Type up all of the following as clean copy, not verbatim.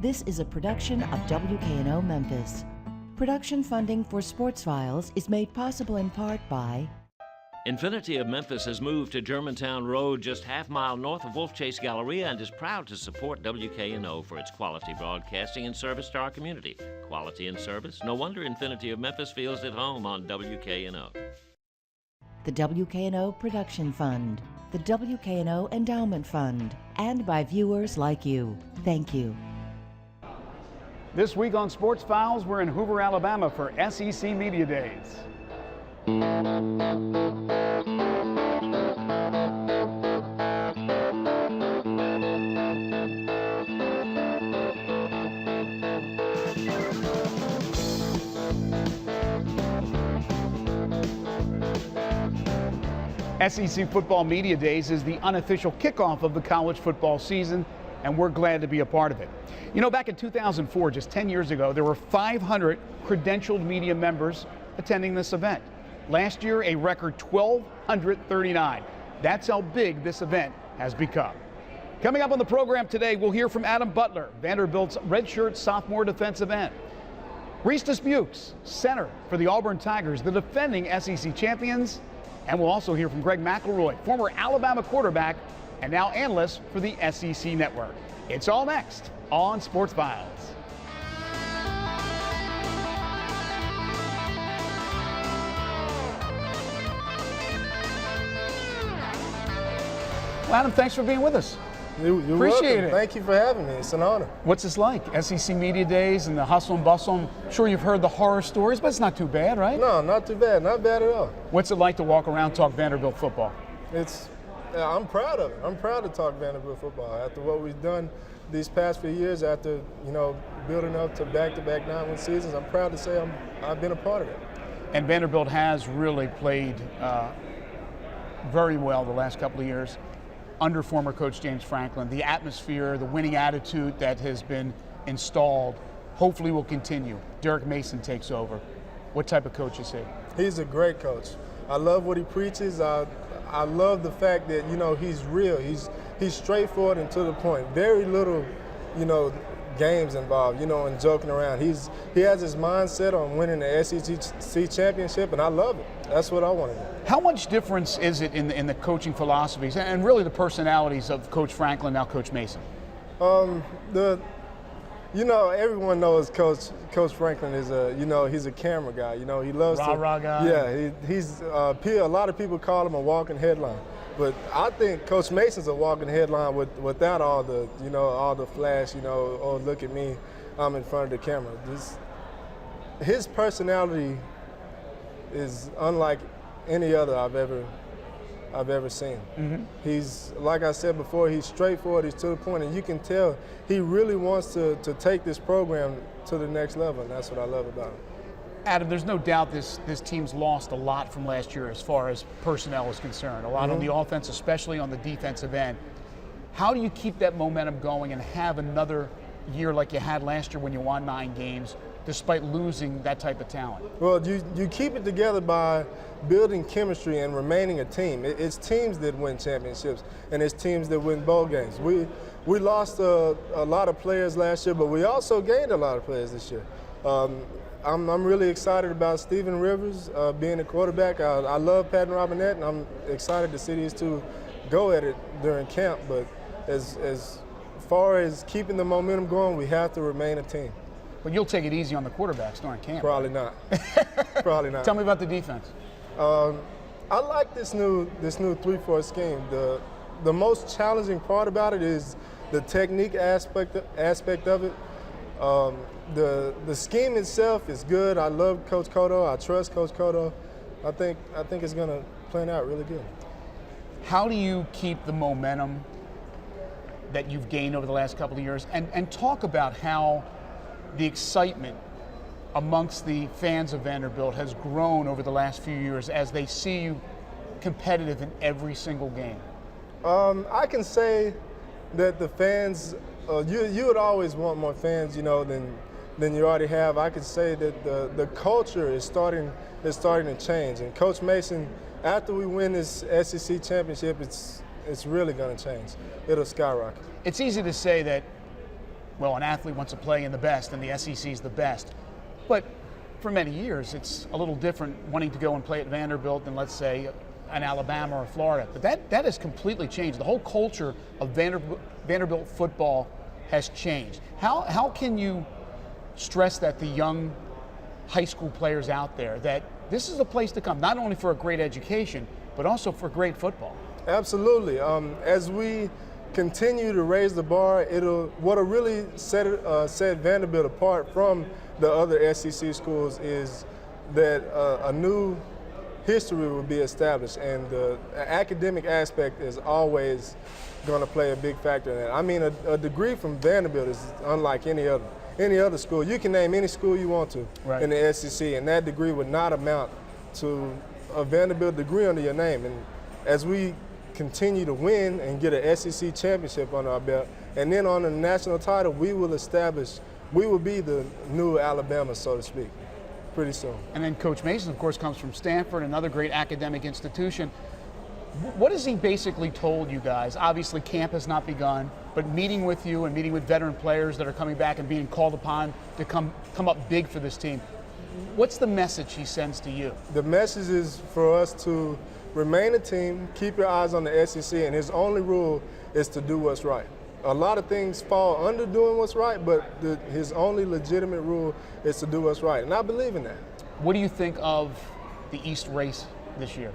This is a production of WKNO Memphis. Production funding for Sports Files is made possible in part by Infinity of Memphis has moved to Germantown Road, just half-mile north of Wolf Chase Galleria, and is proud to support WKNO for its quality broadcasting and service to our community. Quality and service? No wonder Infinity of Memphis feels at home on WKNO. the WKNO Production Fund, the WKNO Endowment Fund, and by viewers like you. Thank you. This week on Sports Files, we're in Hoover, Alabama for SEC Media Days. SEC Football Media Days is the unofficial kickoff of the college football season, and we're glad to be a part of it. You know, back in 2004, just 10 years ago, there were 500 credentialed media members attending this event. Last year, a record 1,239. That's how big this event has become. Coming up on the program today, we'll hear from Adam Butler, Vanderbilt's redshirt sophomore defensive end. Reese Dismukes, center for the Auburn Tigers, the defending SEC champions. And we'll also hear from Greg McElroy, former Alabama quarterback and now analyst for the SEC Network. It's all next on Sports Files. Well, Adam, thanks for being with us. You're Appreciate welcome. it. Thank you for having me. It's an honor. What's this like? SEC Media Days and the hustle and bustle. I'm sure you've heard the horror stories, but it's not too bad, right? No, not too bad. Not bad at all. What's it like to walk around, talk Vanderbilt football? I'm proud of it. I'm proud to talk Vanderbilt football. After what we've done these past few years, after, building up to back-to-back 9-win seasons, I'm proud to say I've been a part of it. And Vanderbilt has really played very well the last couple of years under former coach James Franklin. The atmosphere, the winning attitude that has been installed, hopefully will continue. Derek Mason takes over. What type of coach is he? He's a great coach. I love what he preaches. I love the fact that, he's real. He's straightforward and to the point. Very little, games involved, and joking around. He has his mindset on winning the SEC championship, and I love it. That's what I want to do. How much difference is it in the coaching philosophies and really the personalities of Coach Franklin, now Coach Mason? Everyone knows Coach Franklin is he's a camera guy. He loves rah guy. Yeah, he's a lot of people call him a walking headline, but I think Coach Mason's a walking headline without all the flash. Oh, look at me, I'm in front of the camera. His personality is unlike any other I've ever seen. Mm-hmm. He's, like I said before, he's straightforward, he's to the point, and you can tell he really wants to take this program to the next level, and that's what I love about him. Adam, there's no doubt this team's lost a lot from last year as far as personnel is concerned, a lot on the offense, especially on the defensive end. How do you keep that momentum going and have another year like you had last year when you won 9 games, despite losing that type of talent? Well, you keep it together by building chemistry and remaining a team. It's teams that win championships, and it's teams that win bowl games. We lost a lot of players last year, but we also gained a lot of players this year. I'm really excited about Steven Rivers being a quarterback. I love Patton Robinette, and I'm excited to see these two go at it during camp. But as far as keeping the momentum going, we have to remain a team. But you'll take it easy on the quarterbacks during camp. Probably not. Probably not. Tell me about the defense. I like this new 3-4 scheme. The most challenging part about it is the technique aspect of it. The scheme itself is good. I love Coach Cotto. I trust Coach Cotto. I think it's going to plan out really good. How do you keep the momentum that you've gained over the last couple of years, and talk about how the excitement amongst the fans of Vanderbilt has grown over the last few years as they see you competitive in every single game? I can say that the fans, you would always want more fans, than you already have. I could say that the culture is starting to change. And Coach Mason, after we win this SEC championship, it's really going to change. It'll skyrocket. It's easy to say that well, an athlete wants to play in the best, and the SEC is the best. But for many years, it's a little different wanting to go and play at Vanderbilt than, let's say, an Alabama or Florida. But that has completely changed. The whole culture of Vanderbilt football has changed. How can you stress that to young high school players out there that this is a place to come, not only for a great education, but also for great football? Absolutely. As we continue to raise the bar, what'll really set Vanderbilt apart from the other SEC schools is that a new history will be established, and the academic aspect is always going to play a big factor in that. I mean, a degree from Vanderbilt is unlike any other school. You can name any school you want to in the SEC, and that degree would not amount to a Vanderbilt degree under your name. And as we continue to win and get an SEC championship under our belt, and then on the national title, we will be the new Alabama, so to speak, pretty soon. And then Coach Mason, of course, comes from Stanford, another great academic institution. What has he basically told you guys? Obviously, camp has not begun, but meeting with you and meeting with veteran players that are coming back and being called upon to come up big for this team, what's the message he sends to you? The message is for us to remain a team, keep your eyes on the SEC, and his only rule is to do what's right. A lot of things fall under doing what's right, but his only legitimate rule is to do what's right, and I believe in that. What do you think of the East race this year?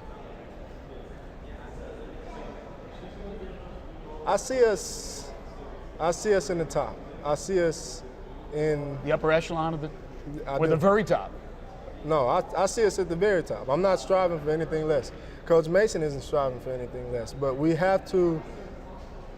I see us in the top. I see us in the upper echelon of the very top. No, I see us at the very top. I'm not striving for anything less. Coach Mason isn't striving for anything less, but we have to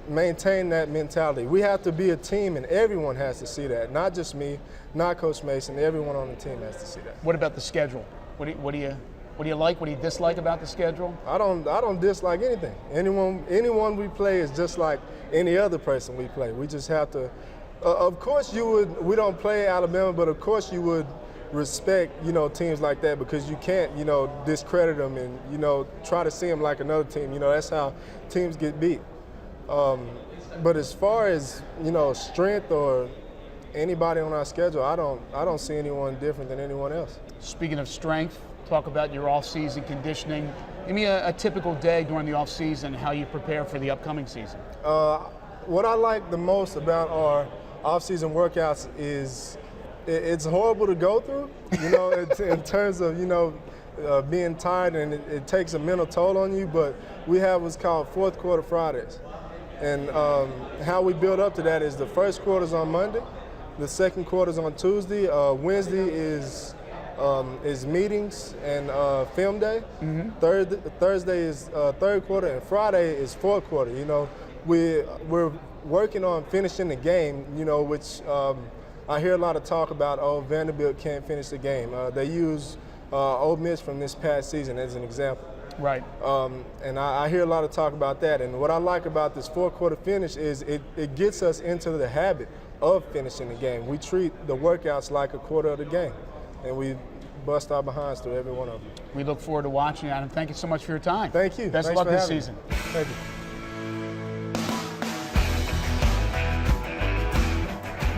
maintain that mentality. We have to be a team, and everyone has to see that. Not just me, not Coach Mason. Everyone on the team has to see that. What about the schedule? What do you like? What do you dislike about the schedule? I don't dislike anything. Anyone we play is just like any other person we play. We just have to. Of course, we don't play Alabama, but of course you would respect, teams like that, because you can't, discredit them and, try to see them like another team. That's how teams get beat. But as far as, strength or anybody on our schedule, I don't see anyone different than anyone else. Speaking of strength, talk about your off-season conditioning. Give me a typical day during the off-season, how you prepare for the upcoming season. What I like the most about our off-season workouts is it's horrible to go through, in terms of, being tired, and it takes a mental toll on you, but we have what's called fourth quarter Fridays. And how we build up to that is the first quarter's on Monday, the second quarter's on Tuesday, Wednesday is meetings and film day. Mm-hmm. Thursday is third quarter, and Friday is fourth quarter. We're working on finishing the game, which I hear a lot of talk about, Vanderbilt can't finish the game. They use Ole Miss from this past season as an example. Right. And I hear a lot of talk about that. And what I like about this fourth quarter finish is it gets us into the habit of finishing the game. We treat the workouts like a quarter of the game, and we bust our behinds through every one of them. We look forward to watching it, and thank you so much for your time. Thank you. Best of luck this season. Thank you.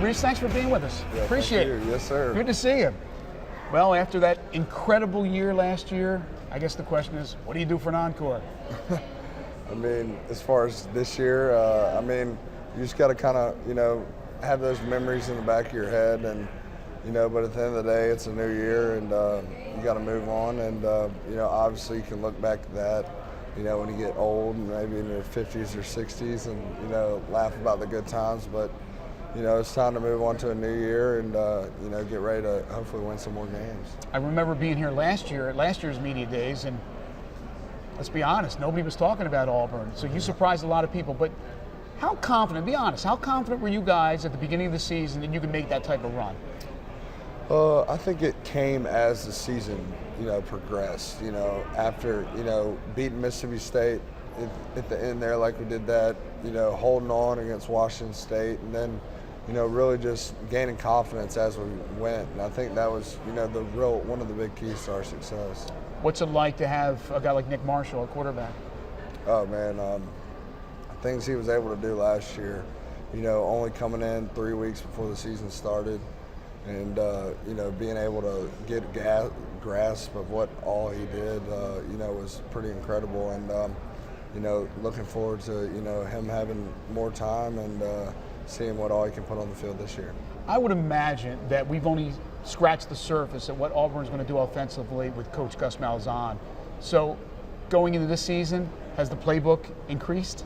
Reese, thanks for being with us. Yeah, appreciate it. Yes, sir. Good to see you. Well, after that incredible year last year, I guess the question is, what do you do for an encore? I mean, as far as this year, you just got to kind of, have those memories in the back of your head, and, but at the end of the day, it's a new year, and you got to move on, and, obviously you can look back at that, when you get old, maybe in your 50s or 60s, and, laugh about the good times, but it's time to move on to a new year and, get ready to hopefully win some more games. I remember being here last year at last year's media days, and let's be honest, nobody was talking about Auburn. So you surprised a lot of people. But how confident, be honest, how confident were you guys at the beginning of the season that you could make that type of run? I think it came as the season, progressed. After, beating Mississippi State at the end there like we did that, holding on against Washington State, and then, really just gaining confidence as we went. And I think that was, one of the big keys to our success. What's it like to have a guy like Nick Marshall, a quarterback? Oh, man, things he was able to do last year, only coming in 3 weeks before the season started, and being able to get a grasp of what all he did, was pretty incredible. And looking forward to him having more time and seeing what all he can put on the field this year. I would imagine that we've only scratched the surface at what Auburn's going to do offensively with Coach Gus Malzahn. So, going into this season, has the playbook increased?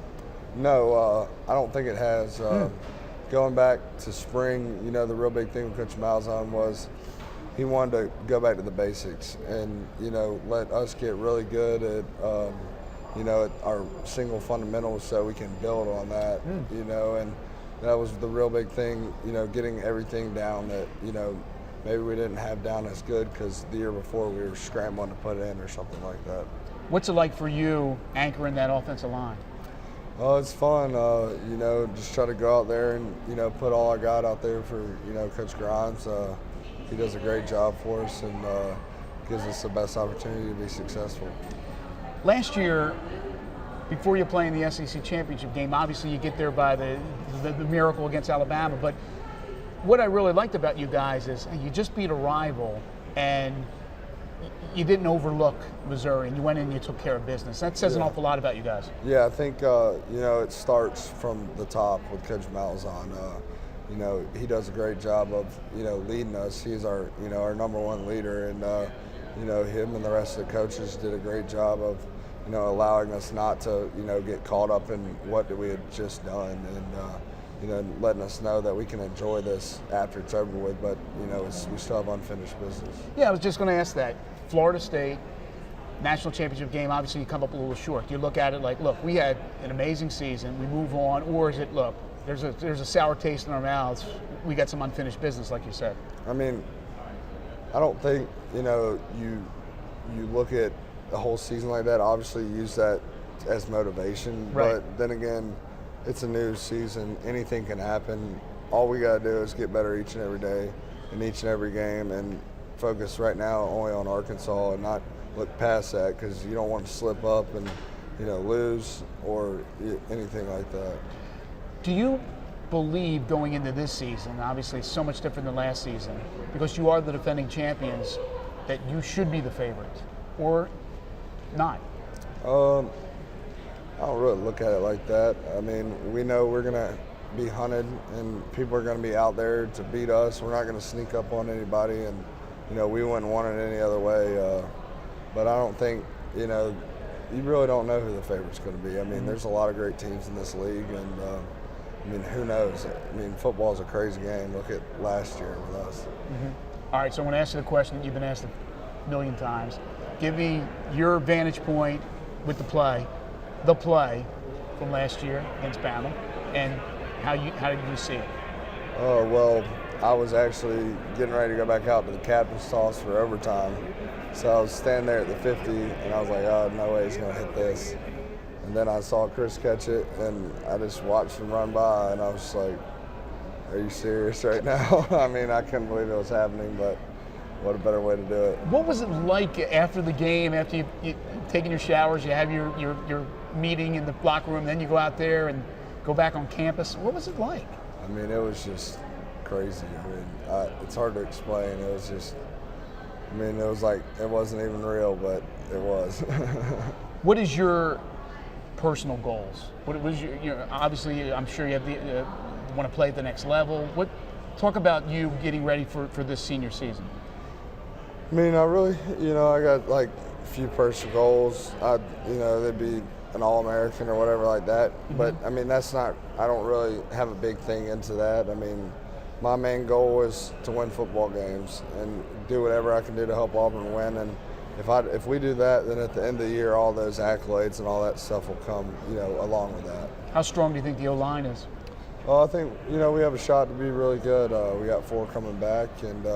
No, I don't think it has. Going back to spring, the real big thing with Coach Malzahn was he wanted to go back to the basics and, let us get really good at, at our single fundamentals so we can build on that, and that was the real big thing, getting everything down that, maybe we didn't have down as good because the year before we were scrambling to put in or something like that. What's it like for you anchoring that offensive line? Oh, it's fun, just try to go out there and, put all I got out there for, Coach Grimes. He does a great job for us and gives us the best opportunity to be successful. Last year, before you play in the SEC championship game, obviously you get there by the miracle against Alabama, but what I really liked about you guys is you just beat a rival and you didn't overlook Missouri, and you went in and you took care of business. That says an awful lot about you guys. Yeah, I think, it starts from the top with Coach Malzahn. He does a great job of, leading us. He's our, our number one leader, and, him and the rest of the coaches did a great job of, allowing us not to, get caught up in what we had just done, and, letting us know that we can enjoy this after it's over with, but, we still have unfinished business. Yeah, I was just going to ask that. Florida State, national championship game, obviously you come up a little short. Do you look at it like, look, we had an amazing season, we move on, or is it, look, there's a sour taste in our mouths, we got some unfinished business, like you said? I mean, I don't think, you look at the whole season like that. Obviously, you use that as motivation, right. But then again, it's a new season. Anything can happen. All we got to do is get better each and every day in each and every game and focus right now only on Arkansas and not look past that, because you don't want to slip up and, lose or anything like that. Do you believe going into this season, obviously so much different than last season, because you are the defending champions, that you should be the favorite or not? I don't really look at it like that. I mean, we know we're going to be hunted and people are going to be out there to beat us. We're not going to sneak up on anybody, and, we wouldn't want it any other way. But I don't think, you really don't know who the favorite's going to be. I mean, there's a lot of great teams in this league, and who knows? I mean, football is a crazy game. Look at last year with us. Mm-hmm. All right, so I want to ask you the question that you've been asked a million times. Give me your vantage point with the play from last year against Bama, and how did you see it? Oh, well, I was actually getting ready to go back out to the captain's toss for overtime. So I was standing there at the 50, and I was like, oh, no way he's going to hit this. And then I saw Chris catch it, and I just watched him run by, and I was like, are you serious right now? I mean, I couldn't believe it was happening, but what a better way to do it. What was it like after the game, after you've taken your showers, you have your meeting in the locker room, then you go out there and go back on campus? What was it like? I mean, it was just crazy. I mean, it's hard to explain. It was just, it was like it wasn't even real, but it was. What is your personal goals? What is your obviously, I'm sure you have want to play at the next level. Talk about you getting ready for this senior season. I mean, I really, I got like a few personal goals. They'd be an All-American or whatever like that. Mm-hmm. But I mean, that's not, I don't really have a big thing into that. I mean, my main goal is to win football games and do whatever I can do to help Auburn win. And if we do that, then at the end of the year, all those accolades and all that stuff will come, along with that. How strong do you think the O-line is? Well, I think, we have a shot to be really good. We got 4 coming back, and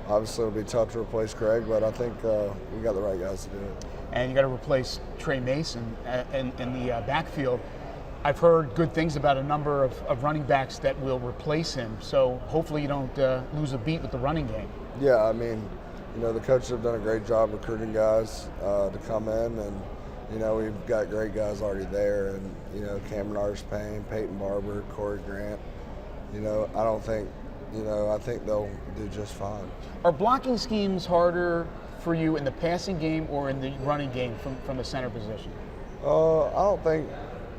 obviously it'll be tough to replace Craig, but I think we got the right guys to do it. And you got to replace Trey Mason in the backfield. I've heard good things about a number of running backs that will replace him, so hopefully you don't lose a beat with the running game. Yeah, I mean, the coaches have done a great job recruiting guys to come in, and, you know, we've got great guys already there, and, you know, Cameron Artis-Payne, Peyton Barber, Corey Grant. You know, I think they'll do just fine. Are blocking schemes harder for you in the passing game or in the running game from the center position? I don't think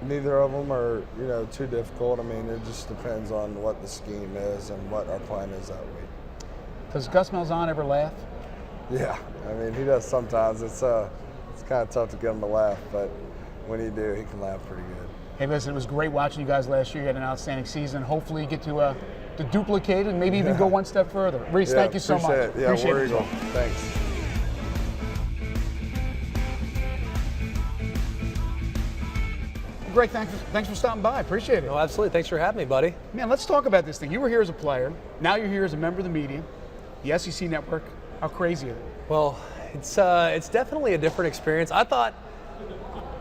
neither of them are, you know, too difficult. I mean, it just depends on what the scheme is and what our plan is that week. Does Gus Malzahn ever laugh? Yeah, I mean, he does sometimes. It's kind of tough to get him to laugh, but when he do, he can laugh pretty good. Hey, listen, it was great watching you guys last year. You had an outstanding season. Hopefully you get to duplicate and maybe even go one step further. Reese, thank you so much. It. Yeah, appreciate War it. Eagle. Thanks. Greg, thanks for stopping by. Appreciate it. Oh, absolutely. Thanks for having me, buddy. Man, let's talk about this thing. You were here as a player. Now you're here as a member of the media, the SEC Network. How crazy is it? Well, it's definitely a different experience. I thought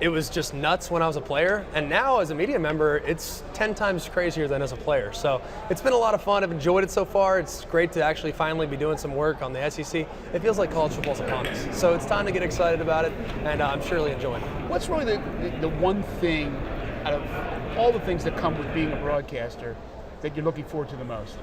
it was just nuts when I was a player, and now as a media member, it's 10 times crazier than as a player. So it's been a lot of fun. I've enjoyed it so far. It's great to actually finally be doing some work on the SEC. It feels like college football's upon us. So it's time to get excited about it, and I'm surely enjoying it. What's really the one thing out of all the things that come with being a broadcaster that you're looking forward to the most?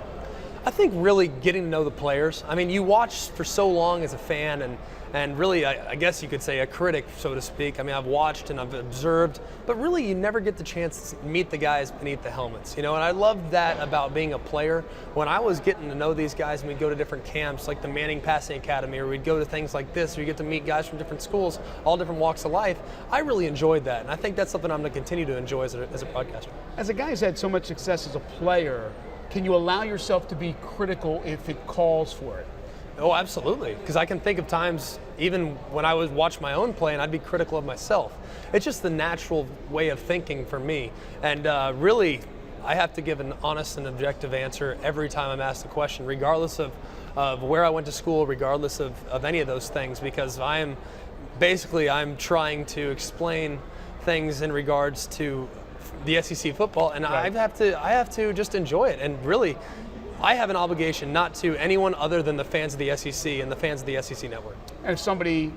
I think really getting to know the players. I mean, you watch for so long as a fan and really, I guess you could say a critic, so to speak. I mean, I've watched and I've observed, but really you never get the chance to meet the guys beneath the helmets, you know, and I love that about being a player. When I was getting to know these guys and we'd go to different camps like the Manning Passing Academy, or we'd go to things like this, where you get to meet guys from different schools, all different walks of life, I really enjoyed that, and I think that's something I'm going to continue to enjoy as a broadcaster. As a guy who's had so much success as a player, can you allow yourself to be critical if it calls for it? Oh, absolutely. Because I can think of times, even when I would watch my own play, and I'd be critical of myself. It's just the natural way of thinking for me. And really, I have to give an honest and objective answer every time I'm asked a question, regardless of where I went to school, regardless of any of those things, because I'm trying to explain things in regards to the SEC football, and right. I have to just enjoy it. And really, I have an obligation not to anyone other than the fans of the SEC and the fans of the SEC Network. And if somebody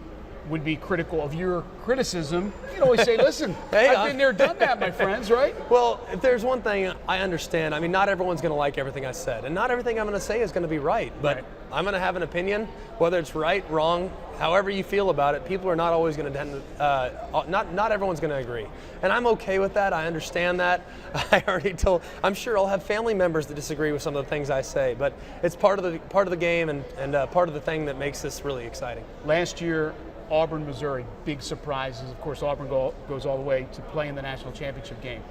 would be critical of your criticism, you can always say, listen, hey, I've been there, done that, my friends, right? Well, if there's one thing I understand, I mean, not everyone's going to like everything I said, and not everything I'm going to say is going to be right, but right. I'm going to have an opinion, whether it's right, wrong, however you feel about it. People are not always going to not everyone's going to agree, and I'm okay with that. I understand that. I'm sure I'll have family members that disagree with some of the things I say, but it's part of the game and part of the thing that makes this really exciting. Last year, Auburn, Missouri, big surprises. Of course, Auburn goes all the way to play in the national championship game.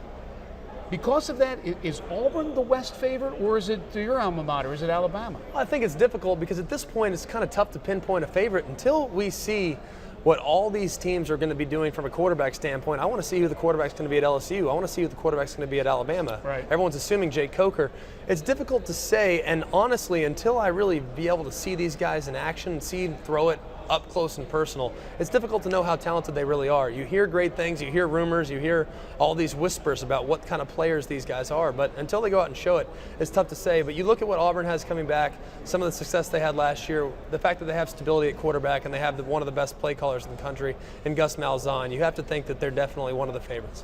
Because of that, is Auburn the West favorite, or is it your alma mater? Is it Alabama? I think it's difficult because at this point it's kind of tough to pinpoint a favorite until we see what all these teams are going to be doing from a quarterback standpoint. I want to see who the quarterback's going to be at LSU. I want to see who the quarterback's going to be at Alabama. Right. Everyone's assuming Jake Coker. It's difficult to say, and honestly, until I really be able to see these guys in action, see them throw it up close and personal, it's difficult to know how talented they really are. You hear great things, you hear rumors, you hear all these whispers about what kind of players these guys are, but until they go out and show it, it's tough to say. But you look at what Auburn has coming back, some of the success they had last year, the fact that they have stability at quarterback and they have one of the best play callers in the country in Gus Malzahn, you have to think that they're definitely one of the favorites.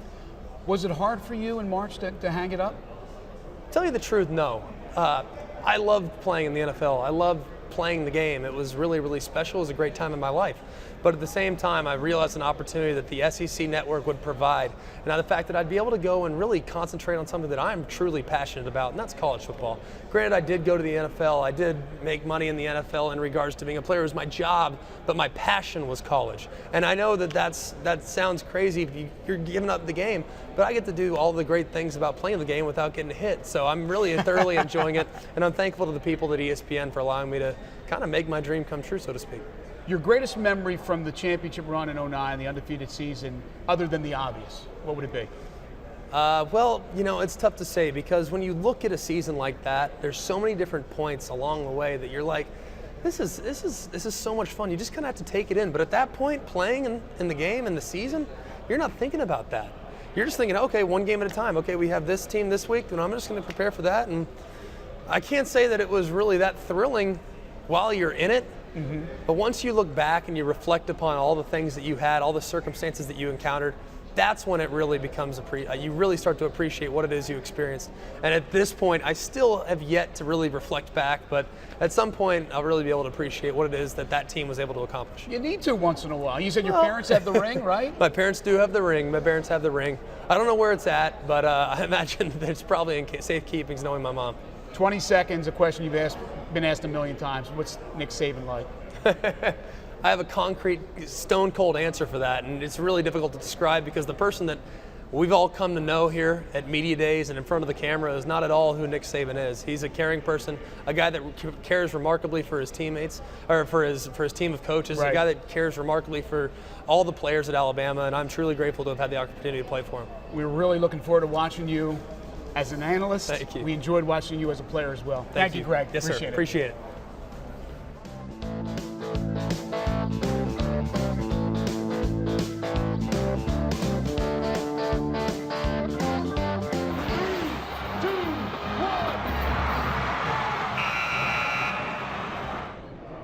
Was it hard for you in March to hang it up? Tell you the truth, no. I loved playing in the NFL. I loved playing the game. It was really, really special. It was a great time in my life. But at the same time, I realized an opportunity that the SEC Network would provide. And now the fact that I'd be able to go and really concentrate on something that I'm truly passionate about, and that's college football. Granted, I did go to the NFL. I did make money in the NFL in regards to being a player. It was my job, but my passion was college. And I know that sounds crazy if you're giving up the game, but I get to do all the great things about playing the game without getting hit. So I'm really thoroughly enjoying it, and I'm thankful to the people at ESPN for allowing me to kind of make my dream come true, so to speak. Your greatest memory from the championship run in 2009, the undefeated season, other than the obvious, what would it be? Well, you know, it's tough to say because when you look at a season like that, there's so many different points along the way that you're like, this is so much fun. You just kind of have to take it in. But at that point, playing in the game, in the season, you're not thinking about that. You're just thinking, okay, one game at a time. Okay, we have this team this week, and I'm just going to prepare for that. And I can't say that it was really that thrilling while you're in it, But once you look back and you reflect upon all the things that you had, all the circumstances that you encountered, that's when it really becomes you really start to appreciate what it is you experienced. And at this point, I still have yet to really reflect back, but at some point, I'll really be able to appreciate what it is that team was able to accomplish. You need to once in a while. You said your parents have the ring, right? My parents do have the ring. My parents have the ring. I don't know where it's at, but I imagine that it's probably in safekeeping, knowing my mom. 20 seconds, a question you've been asked a million times. What's Nick Saban like? I have a concrete, stone cold answer for that, and it's really difficult to describe because the person that we've all come to know here at media days and in front of the camera is not at all who Nick Saban is. He's a caring person, a guy that cares remarkably for his teammates, or for his team of coaches, right. A guy that cares remarkably for all the players at Alabama, and I'm truly grateful to have had the opportunity to play for him. We're really looking forward to watching you as an analyst. Thank you. We enjoyed watching you as a player as well. Thank you, Greg. Yes, Appreciate sir. it. Appreciate it.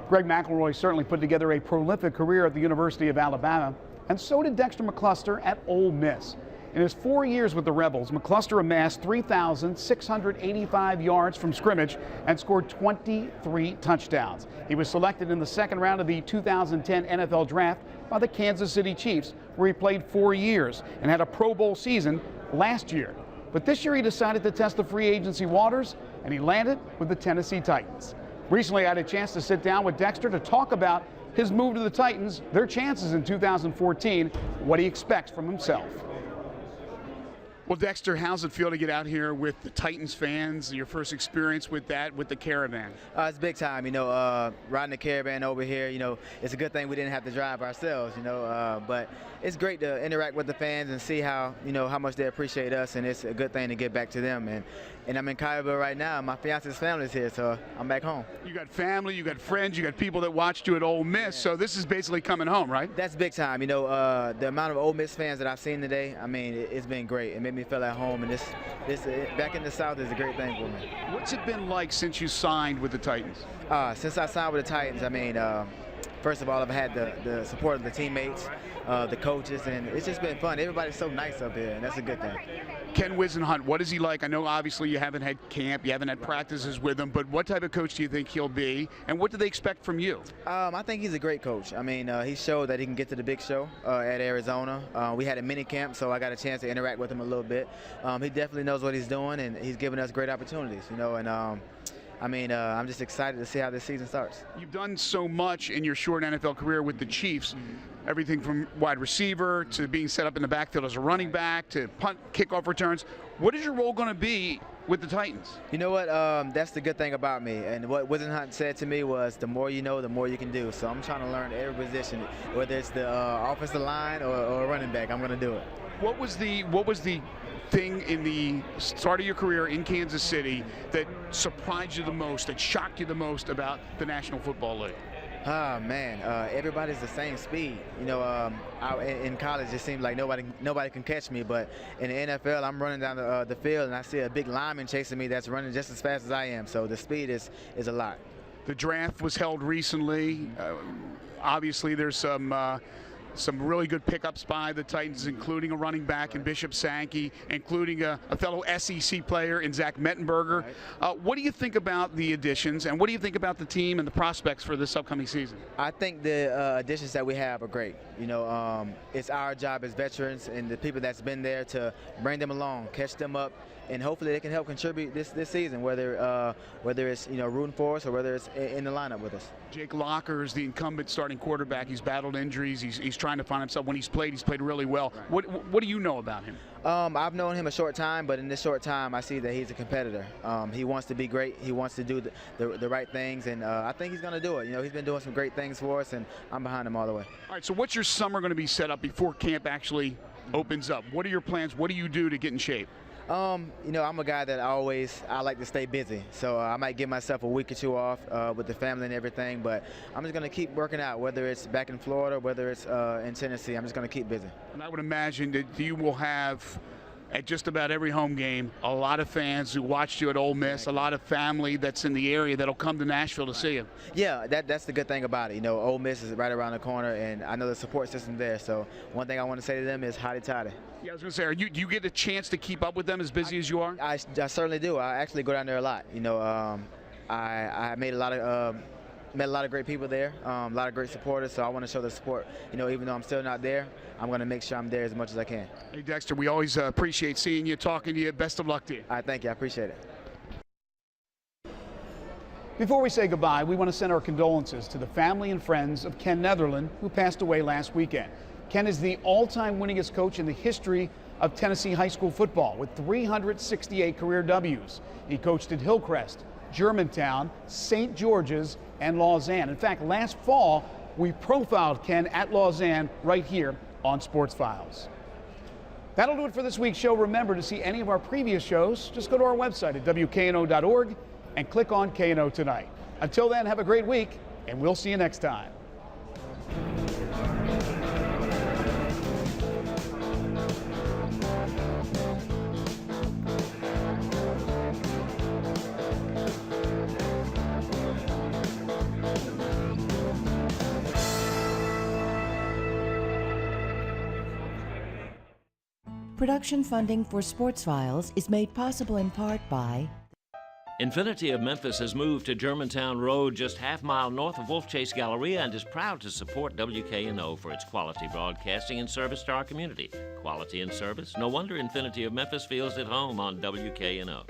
Greg McElroy certainly put together a prolific career at the University of Alabama, and so did Dexter McCluster at Ole Miss. In his 4 years with the Rebels, McCluster amassed 3,685 yards from scrimmage and scored 23 touchdowns. He was selected in the second round of the 2010 NFL Draft by the Kansas City Chiefs, where he played 4 years and had a Pro Bowl season last year. But this year he decided to test the free agency waters, and he landed with the Tennessee Titans. Recently, I had a chance to sit down with Dexter to talk about his move to the Titans, their chances in 2014, what he expects from himself. Well, Dexter, how's it feel to get out here with the Titans fans, your first experience with that, with the Caravan? It's big time, riding the Caravan over here, it's a good thing we didn't have to drive ourselves, but it's great to interact with the fans and see how, how much they appreciate us, and it's a good thing to get back to them. And I'm in Collierville right now. My fiance's family's here, so I'm back home. You got family, you got friends, you got people that watched you at Ole Miss, so this is basically coming home, right? That's big time. The amount of Ole Miss fans that I've seen today, it's been great. It made me feel at home, and this back in the South is a great thing for me. What's it been like since you signed with the Titans? Since I signed with the Titans, first of all, I've had the support of the teammates, the coaches, and it's just been fun. Everybody's so nice up here, and that's a good thing. Ken Whisenhunt, what is he like? I know obviously you haven't had camp, you haven't had practices with him, but what type of coach do you think he'll be, and what do they expect from you? I think he's a great coach. He showed that he can get to the big show at Arizona. We had a mini camp, so I got a chance to interact with him a little bit. He definitely knows what he's doing, and he's giving us great opportunities, I'm just excited to see how this season starts. You've done so much in your short NFL career with the Chiefs, everything from wide receiver to being set up in the backfield as a running back to punt, kickoff returns. What is your role going to be with the Titans? You know what? That's the good thing about me. And what Whisenhunt said to me was, the more you know, the more you can do. So I'm trying to learn every position, whether it's the offensive line or running back. I'm going to do it. What was the thing in the start of your career in Kansas City that surprised you the most, that shocked you the most about the National Football League? Everybody's the same speed. In college it seemed like nobody can catch me, but in the NFL I'm running down the field and I see a big lineman chasing me that's running just as fast as I am. So the speed is a lot. The draft was held recently. Obviously there's some really good pickups by the Titans, including a running back in Bishop Sankey, including a fellow SEC player in Zach Mettenberger. Right. What do you think about the additions, and what do you think about the team and the prospects for this upcoming season? I think the additions that we have are great. It's our job as veterans and the people that's been there to bring them along, catch them up, and hopefully they can help contribute this season, whether it's rooting for us or whether it's in the lineup with us. Jake Locker is the incumbent starting quarterback. He's battled injuries. He's trying to find himself. When he's played really well. Right. What do you know about him? I've known him a short time, but in this short time, I see that he's a competitor. He wants to be great. He wants to do the right things, and I think he's going to do it. He's been doing some great things for us, and I'm behind him all the way. All right, so what's your summer going to be set up before camp actually opens up? What are your plans? What do you do to get in shape? I'm a guy that I like to stay busy. So I might give myself a week or two off with the family and everything, but I'm just going to keep working out, whether it's back in Florida, whether it's in Tennessee. I'm just going to keep busy. And I would imagine that you will have at just about every home game. A lot of fans who watched you at Ole Miss, a lot of family that's in the area that'll come to Nashville to see you. Yeah, that's the good thing about it. You know, Ole Miss is right around the corner, and I know the support system there. So one thing I want to say to them is hotty toddy. Yeah, I was going to say, do you get a chance to keep up with them as busy as you are? I certainly do. I actually go down there a lot. You know, I made a lot of met a lot of great people there, a lot of great supporters. So I want to show the support. You know, even though I'm still not there, I'm going to make sure I'm there as much as I can. Hey, Dexter, we always appreciate seeing you, talking to you. Best of luck to you. All right, thank you. I appreciate it. Before we say goodbye, we want to send our condolences to the family and friends of Ken Netherland, who passed away last weekend. Ken is the all-time winningest coach in the history of Tennessee high school football with 368 career W's. He coached at Hillcrest, Germantown, St. George's, and Lausanne. In fact, last fall, we profiled Ken at Lausanne right here on Sports Files. That'll do it for this week's show. Remember, to see any of our previous shows, just go to our website at WKNO.org and click on KNO Tonight. Until then, have a great week, and we'll see you next time. Production funding for Sports Files is made possible in part by Infinity of Memphis has moved to Germantown Road, just half-mile north of Wolf Chase Galleria, and is proud to support WKNO for its quality broadcasting and service to our community. Quality and service? No wonder Infinity of Memphis feels at home on WKNO.